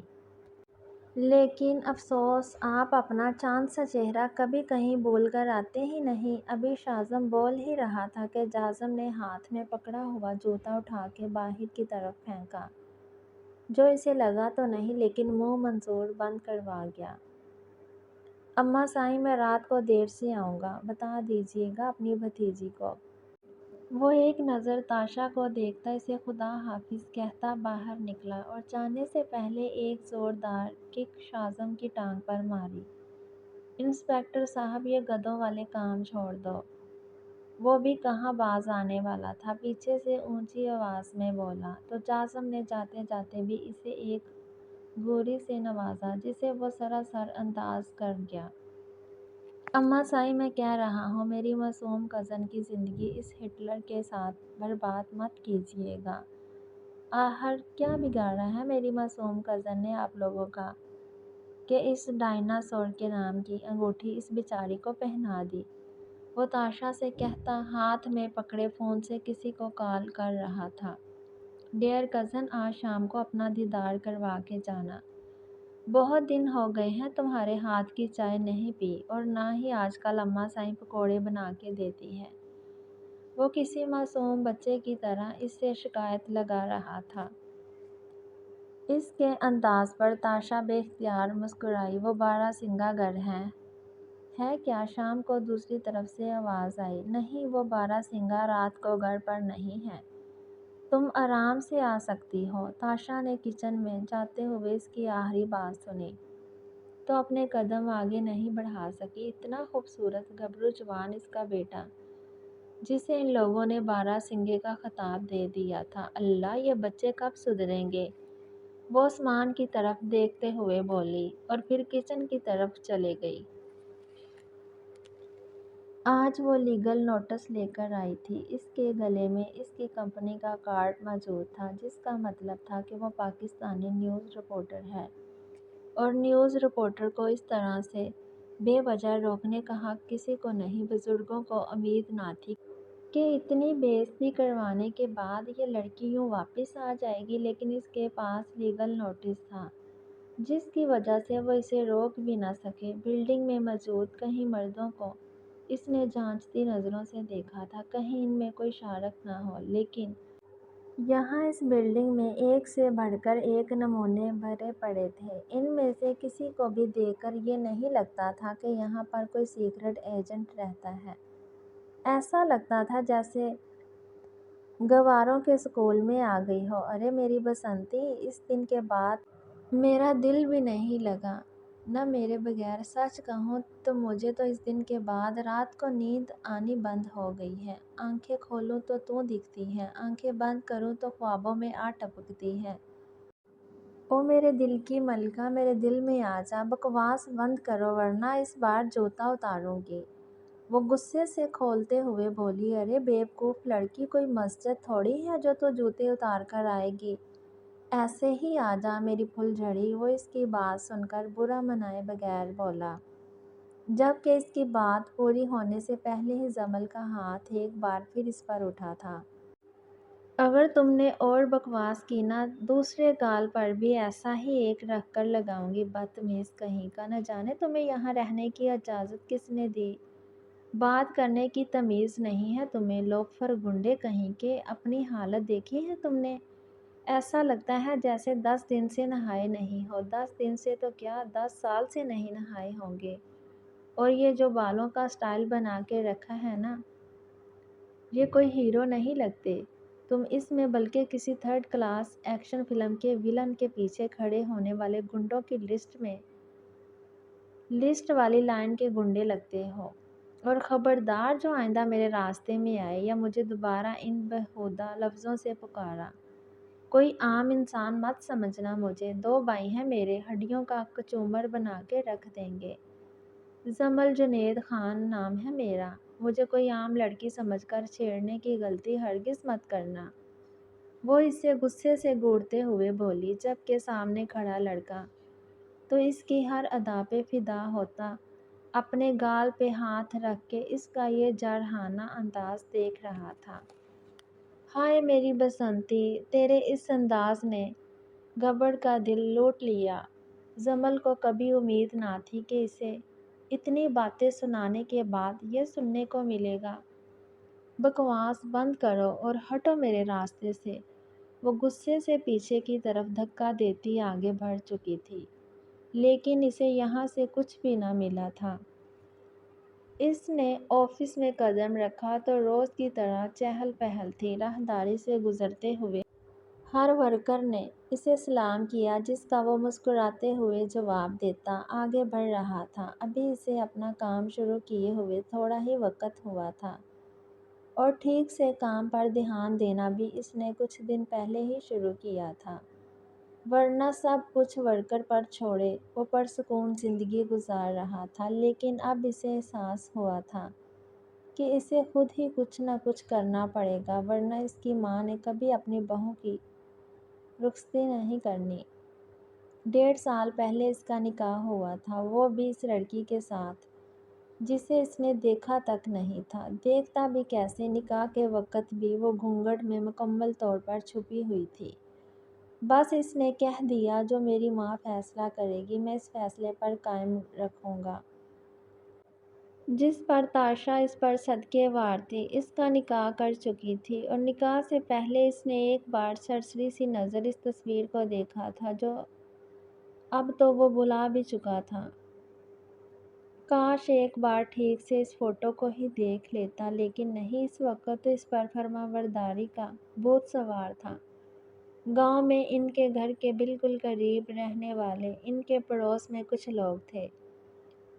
لیکن افسوس، آپ اپنا چاند سا چہرہ کبھی کہیں بھول کر آتے ہی نہیں۔ ابھی شاظم بول ہی رہا تھا کہ جاظم نے ہاتھ میں پکڑا ہوا جوتا اٹھا کے باہر کی طرف پھینکا، جو اسے لگا تو نہیں لیکن منہ منظور بند کروا گیا۔ اماں صاحب، میں رات کو دیر سے آؤں گا، بتا دیجیے گا اپنی بھتیجی کو۔ وہ ایک نظر تاشا کو دیکھتا اسے خدا حافظ کہتا باہر نکلا اور جانے سے پہلے ایک زوردار کک شاظم کی ٹانگ پر ماری۔ انسپکٹر صاحب، یہ گدھوں والے کام چھوڑ دو۔ وہ بھی کہاں باز آنے والا تھا، پیچھے سے اونچی آواز میں بولا تو جاظم نے جاتے جاتے بھی اسے ایک گوری سے نوازا جسے وہ سراسر انداز کر گیا۔ اماں صاحب، میں کہہ رہا ہوں، میری معصوم کزن کی زندگی اس ہٹلر کے ساتھ برباد مت کیجیے گا۔ آخر کیا بگاڑا ہے میری معصوم کزن نے آپ لوگوں کا کہ اس ڈائناسور کے نام کی انگوٹھی اس بیچاری کو پہنا دی؟ وہ تاشا سے کہتا ہاتھ میں پکڑے فون سے کسی کو کال کر رہا تھا۔ ڈیئر کزن، آج شام کو اپنا دیدار کروا کے جانا۔ بہت دن ہو گئے ہیں تمہارے ہاتھ کی چائے نہیں پی، اور نہ ہی آج کل اماں صاحب پکوڑے بنا کے دیتی ہے۔ وہ کسی معصوم بچے کی طرح اس سے شکایت لگا رہا تھا۔ اس کے انداز پر تاشا بے اختیار مسکرائی۔ وہ بارہ سنگا گھر ہے کیا؟ شام کو دوسری طرف سے آواز آئی۔ نہیں، وہ بارہ سنگا رات کو گھر پر نہیں ہے، تم آرام سے آ سکتی ہو۔ تاشا نے کچن میں جاتے ہوئے اس کی آخری بات سنی تو اپنے قدم آگے نہیں بڑھا سکی۔ اتنا خوبصورت گبرو جوان اس کا بیٹا، جسے ان لوگوں نے بارہ سنگے کا خطاب دے دیا تھا۔ اللہ، یہ بچے کب سدھریں گے؟ وہ آسمان کی طرف دیکھتے ہوئے بولی اور پھر کچن کی طرف چلے گئی۔ آج وہ لیگل نوٹس لے کر آئی تھی۔ اس کے گلے میں اس کی کمپنی کا کارڈ موجود تھا، جس کا مطلب تھا کہ وہ پاکستانی نیوز رپورٹر ہے، اور نیوز رپورٹر کو اس طرح سے بے وجہ روکنے کا حق کسی کو نہیں۔ بزرگوں کو امید نہ تھی کہ اتنی بے عزتی کروانے کے بعد یہ لڑکی یوں واپس آ جائے گی، لیکن اس کے پاس لیگل نوٹس تھا جس کی وجہ سے وہ اسے روک بھی نہ سکے۔ بلڈنگ میں موجود کئی مردوں کو اس نے جانچتی نظروں سے دیکھا تھا، کہیں ان میں کوئی شارک نہ ہو، لیکن یہاں اس بلڈنگ میں ایک سے بڑھ کر ایک نمونے بھرے پڑے تھے۔ ان میں سے کسی کو بھی دیکھ کر یہ نہیں لگتا تھا کہ یہاں پر کوئی سیکرٹ ایجنٹ رہتا ہے۔ ایسا لگتا تھا جیسے گواروں کے اسکول میں آ گئی ہو۔ ارے میری بسنتی، اس دن کے بعد میرا دل بھی نہیں لگا نہ میرے بغیر۔ سچ کہوں تو مجھے تو اس دن کے بعد رات کو نیند آنی بند ہو گئی ہے۔ آنکھیں کھولوں تو دکھتی ہے، آنکھیں بند کروں تو خوابوں میں آ ٹپکتی ہے۔ او میرے دل کی ملکہ، میرے دل میں آ جا، بکواس بند کرو ورنہ اس بار جوتا اتاروں گی۔ وہ غصے سے کھولتے ہوئے بولی، ارے بیوقوف لڑکی، کوئی مسجد تھوڑی ہے جو تو جوتے اتار کر آئے گی۔ ایسے ہی آ جا میری پھول جھڑی۔ وہ اس کی بات سن کر برا منائے بغیر بولا، جبکہ اس کی بات پوری ہونے سے پہلے ہی جمل کا ہاتھ ایک بار پھر اس پر اٹھا تھا۔ اگر تم نے اور بکواس کی نا، دوسرے گال پر بھی ایسا ہی ایک رکھ کر لگاؤں گی، بدتمیز کہیں کا۔ نہ جانے تمہیں یہاں رہنے کی اجازت کس نے دی؟ بات کرنے کی تمیز نہیں ہے تمہیں، لوفر گنڈے کہیں کے۔ اپنی حالت دیکھی ہے تم نے؟ ایسا لگتا ہے جیسے 10 دن سے نہائے نہیں ہو۔ 10 دن سے تو کیا، 10 سال سے نہیں نہائے ہوں گے۔ اور یہ جو بالوں کا سٹائل بنا کے رکھا ہے نا، یہ کوئی ہیرو نہیں لگتے تم اس میں، بلکہ کسی تھرڈ کلاس ایکشن فلم کے ویلن کے پیچھے کھڑے ہونے والے گنڈوں کی لسٹ والی لائن کے گنڈے لگتے ہو۔ اور خبردار، جو آئندہ میرے راستے میں آئے یا مجھے دوبارہ ان بیہودہ لفظوں سے پکارا، کوئی عام انسان مت سمجھنا مجھے۔ 2 بھائی ہیں میرے، ہڈیوں کا کچومر بنا کے رکھ دیں گے۔ جمل جنید خان نام ہے میرا۔ مجھے کوئی عام لڑکی سمجھ کر چھیڑنے کی غلطی ہرگز مت کرنا۔ وہ اسے غصے سے گھورتے ہوئے بولی، جبکہ سامنے کھڑا لڑکا تو اس کی ہر ادا پہ فدا ہوتا، اپنے گال پہ ہاتھ رکھ کے اس کا یہ جارحانہ انداز دیکھ رہا تھا۔ ہائے میری بسنتی، تیرے اس انداز نے گبر کا دل لوٹ لیا۔ جمل کو کبھی امید نہ تھی کہ اسے اتنی باتیں سنانے کے بعد یہ سننے کو ملے گا۔ بکواس بند کرو اور ہٹو میرے راستے سے۔ وہ غصے سے پیچھے کی طرف دھکا دیتی آگے بڑھ چکی تھی، لیکن اسے یہاں سے کچھ بھی نہ ملا تھا۔ اس نے آفس میں قدم رکھا تو روز کی طرح چہل پہل تھی۔ راہداری سے گزرتے ہوئے ہر ورکر نے اسے سلام کیا، جس کا وہ مسکراتے ہوئے جواب دیتا آگے بڑھ رہا تھا۔ ابھی اسے اپنا کام شروع کیے ہوئے تھوڑا ہی وقت ہوا تھا، اور ٹھیک سے کام پر دھیان دینا بھی اس نے کچھ دن پہلے ہی شروع کیا تھا، ورنہ سب کچھ ورکر پر چھوڑے وہ پرسکون زندگی گزار رہا تھا۔ لیکن اب اسے احساس ہوا تھا کہ اسے خود ہی کچھ نہ کچھ کرنا پڑے گا، ورنہ اس کی ماں نے کبھی اپنی بہو کی رخصتی نہیں کرنی۔ 1.5 سال پہلے اس کا نکاح ہوا تھا، وہ بھی اس لڑکی کے ساتھ جسے اس نے دیکھا تک نہیں تھا۔ دیکھتا بھی کیسے، نکاح کے وقت بھی وہ گھونگھٹ میں مکمل طور پر چھپی ہوئی تھی۔ بس اس نے کہہ دیا، جو میری ماں فیصلہ کرے گی میں اس فیصلے پر قائم رکھوں گا۔ جس پر تاشا اس پر صدقے وار تھی۔ اس کا نکاح کر چکی تھی، اور نکاح سے پہلے اس نے ایک بار سرسری سی نظر اس تصویر کو دیکھا تھا، جو اب تو وہ بھلا بھی چکا تھا۔ کاش ایک بار ٹھیک سے اس فوٹو کو ہی دیکھ لیتا، لیکن نہیں، اس وقت اس پر فرمانبرداری کا بھوت سوار تھا۔ گاؤں میں ان کے گھر کے بالکل قریب رہنے والے ان کے پڑوس میں کچھ لوگ تھے،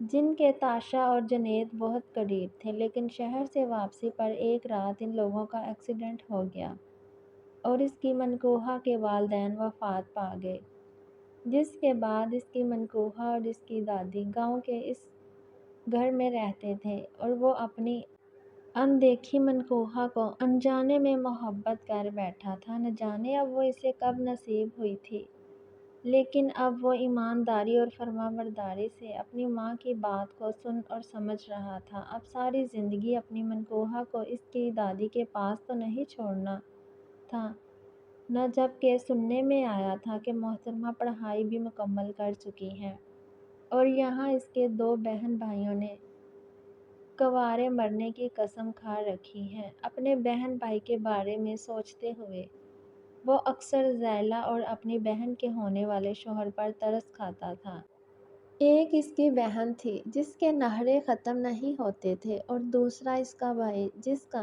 جن کے تاشا اور جنید بہت قریب تھے، لیکن شہر سے واپسی پر ایک رات ان لوگوں کا ایکسیڈنٹ ہو گیا اور اس کی منکوہا کے والدین وفات پا گئے، جس کے بعد اس کی منکوہا اور اس کی دادی گاؤں کے اس گھر میں رہتے تھے، اور وہ اپنی اندیکھی منکوہا کو انجانے میں محبت کر بیٹھا تھا۔ نہ جانے اب وہ اسے کب نصیب ہوئی تھی، لیکن اب وہ ایمانداری اور فرمانبرداری سے اپنی ماں کی بات کو سن اور سمجھ رہا تھا۔ اب ساری زندگی اپنی منکوہا کو اس کی دادی کے پاس تو نہیں چھوڑنا تھا نہ، جبکہ سننے میں آیا تھا کہ محترمہ پڑھائی بھی مکمل کر چکی ہیں، اور یہاں اس کے 2 بہن بھائیوں نے کنوارے مرنے کی قسم کھا رکھی ہے۔ اپنے بہن بھائی کے بارے میں سوچتے ہوئے وہ اکثر ذیلا اور اپنی بہن کے ہونے والے شوہر پر ترس کھاتا تھا۔ ایک اس کی بہن تھی جس کے نخرے ختم نہیں ہوتے تھے، اور دوسرا اس کا بھائی جس کا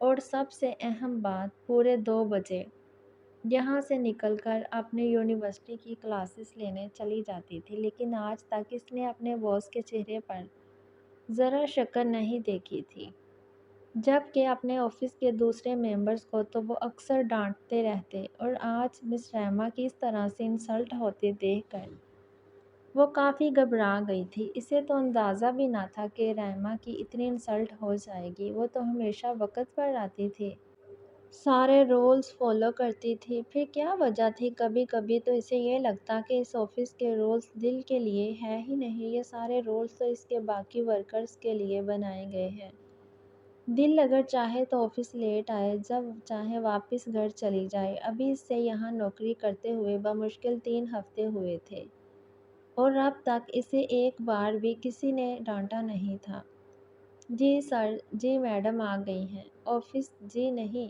اور سب سے اہم بات، پورے 2 بجے یہاں سے نکل کر اپنے یونیورسٹی کی کلاسز لینے چلی جاتی تھی، لیکن آج تک اس نے اپنے باس کے چہرے پر ذرا شکن نہیں دیکھی تھی، جبکہ اپنے آفس کے دوسرے ممبرز کو تو وہ اکثر ڈانٹتے رہتے، اور آج مس ریما کی اس طرح سے انسلٹ ہوتے دیکھ کر وہ کافی گھبرا گئی تھی۔ اسے تو اندازہ بھی نہ تھا کہ ریما کی اتنی انسلٹ ہو جائے گی، وہ تو ہمیشہ وقت پر آتی تھی، سارے رولز فالو کرتی تھی، پھر کیا وجہ تھی؟ کبھی کبھی تو اسے یہ لگتا کہ اس آفس کے رولز دل کے لیے ہے ہی نہیں، یہ سارے رولز تو اس کے باقی ورکرز کے لیے بنائے گئے ہیں۔ دل اگر چاہے تو آفس لیٹ آئے، جب چاہے واپس گھر چلی جائے۔ ابھی اس سے یہاں نوکری کرتے ہوئے بمشکل 3 ہفتے ہوئے تھے، اور اب تک اسے ایک بار بھی کسی نے ڈانٹا نہیں تھا۔ جی سر، جی میڈم آ گئی ہیں آفس؟ جی نہیں،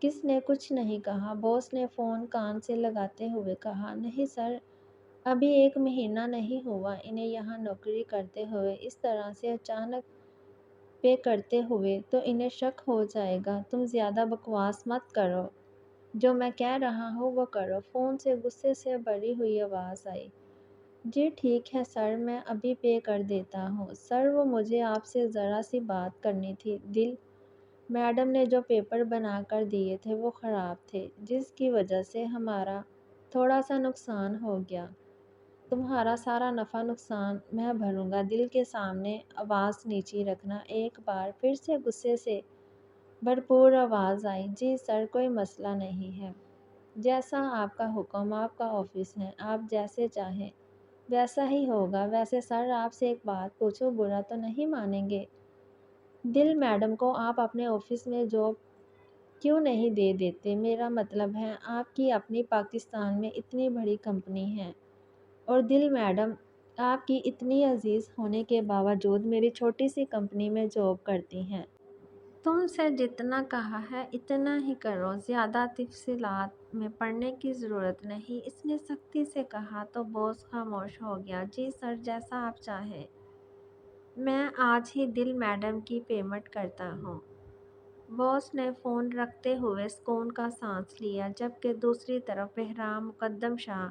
کس نے کچھ نہیں کہا، باس نے فون کان سے لگاتے ہوئے کہا۔ نہیں سر، ابھی 1 مہینہ نہیں ہوا انہیں یہاں نوکری کرتے ہوئے، اس طرح سے اچانک پے کرتے ہوئے تو انہیں شک ہو جائے گا۔ تم زیادہ بکواس مت کرو، جو میں کہہ رہا ہوں وہ کرو۔ فون سے غصے سے بھری ہوئی آواز آئی۔ جی ٹھیک ہے سر، میں ابھی پے کر دیتا ہوں۔ سر، وہ مجھے آپ سے ذرا سی بات کرنی تھی۔ دل میڈم نے جو پیپر بنا کر دیے تھے وہ خراب تھے، جس کی وجہ سے ہمارا تھوڑا سا نقصان ہو گیا۔ تمہارا سارا نفع نقصان میں بھروں گا۔ دل کے سامنے آواز نیچی رکھنا۔ ایک بار پھر سے غصے سے بھرپور آواز آئی۔ جی سر، کوئی مسئلہ نہیں ہے، جیسا آپ کا حکم، آپ کا آفس ہے، آپ جیسے چاہیں ویسا ہی ہوگا۔ ویسے سر، آپ سے ایک بات پوچھوں، برا تو نہیں مانیں گے؟ دل میڈم کو آپ اپنے آفس میں جاب کیوں نہیں دے دیتے؟ میرا مطلب ہے، آپ کی اپنی پاکستان میں اتنی بڑی کمپنی ہے، اور دل میڈم آپ کی اتنی عزیز ہونے کے باوجود میری چھوٹی سی کمپنی میں جاب کرتی ہیں۔ تم سے جتنا کہا ہے اتنا ہی کرو، زیادہ تفصیلات میں پڑھنے کی ضرورت نہیں، اس نے سختی سے کہا تو باس خاموش ہو گیا۔ جی سر، جیسا آپ چاہیں، میں آج ہی دل میڈم کی پیمنٹ کرتا ہوں۔ باس نے فون رکھتے ہوئے سکون کا سانس لیا، جبکہ دوسری طرف بہرام مقدم شاہ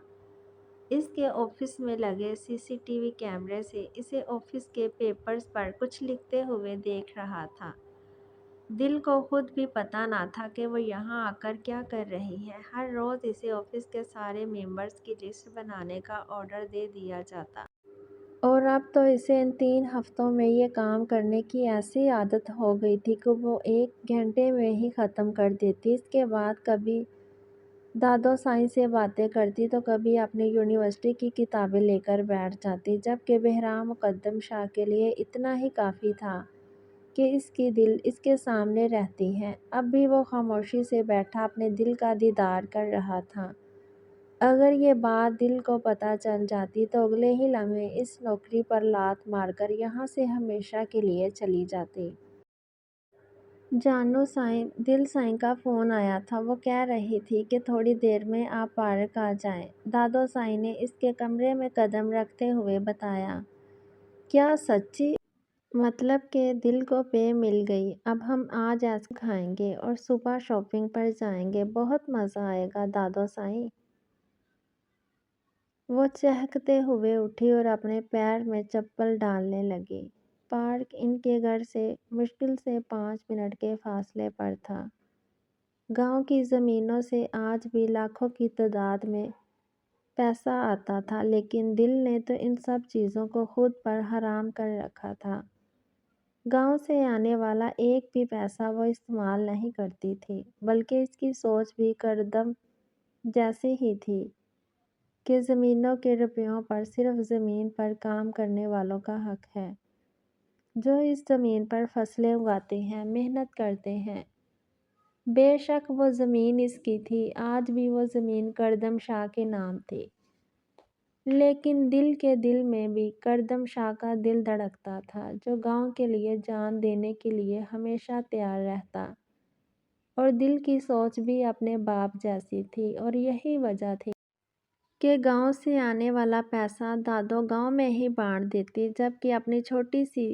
اس کے آفس میں لگے CCTV کیمرے سے اسے آفس کے پیپرز پر کچھ لکھتے ہوئے دیکھ رہا تھا۔ دل کو خود بھی پتہ نہ تھا کہ وہ یہاں آ کر کیا کر رہی ہے۔ ہر روز اسے آفس کے سارے ممبرز کی لسٹ بنانے کا آرڈر دے دیا جاتا، اور اب تو اسے ان 3 ہفتوں میں یہ کام کرنے کی ایسی عادت ہو گئی تھی کہ وہ 1 گھنٹے میں ہی ختم کر دیتی۔ اس کے بعد کبھی دادو سائیں سے باتیں کرتی تو کبھی اپنی یونیورسٹی کی کتابیں لے کر بیٹھ جاتی، جبکہ بہرام مقدم شاہ کے لیے اتنا ہی کافی تھا کہ اس کی دل اس کے سامنے رہتی ہے۔ اب بھی وہ خاموشی سے بیٹھا اپنے دل کا دیدار کر رہا تھا۔ اگر یہ بات دل کو پتہ چل جاتی تو اگلے ہی لمحے اس نوکری پر لات مار کر یہاں سے ہمیشہ کے لیے چلی جاتی۔ جانو سائیں، دل سائیں کا فون آیا تھا، وہ کہہ رہی تھی کہ تھوڑی دیر میں آپ پارک آ جائیں۔ دادو سائیں نے اس کے کمرے میں قدم رکھتے ہوئے بتایا۔ کیا سچی؟ مطلب کہ دل کو پے مل گئی؟ اب ہم آج ایسا کھائیں گے اور صبح شاپنگ پر جائیں گے، بہت مزہ آئے گا دادو سائیں۔ وہ چہکتے ہوئے اٹھی اور اپنے پیر میں چپل ڈالنے لگی۔ پارک ان کے گھر سے مشکل سے 5 منٹ کے فاصلے پر تھا۔ گاؤں کی زمینوں سے آج بھی لاکھوں کی تعداد میں پیسہ آتا تھا، لیکن دل نے تو ان سب چیزوں کو خود پر حرام کر رکھا تھا۔ گاؤں سے آنے والا ایک بھی پیسہ وہ استعمال نہیں کرتی تھی، بلکہ اس کی سوچ بھی کردم جیسی ہی تھی کہ زمینوں کے روپیوں پر صرف زمین پر کام کرنے والوں کا حق ہے، جو اس زمین پر فصلیں اگاتے ہیں، محنت کرتے ہیں۔ بے شک وہ زمین اس کی تھی، آج بھی وہ زمین کردم شاہ کے نام تھی، لیکن دل کے دل میں بھی کردم شاہ کا دل دھڑکتا تھا، جو گاؤں کے لیے جان دینے کے لیے ہمیشہ تیار رہتا، اور دل کی سوچ بھی اپنے باپ جیسی تھی، اور یہی وجہ تھی کہ گاؤں سے آنے والا پیسہ دادو گاؤں میں ہی بانٹ دیتی، جبکہ اپنی چھوٹی سی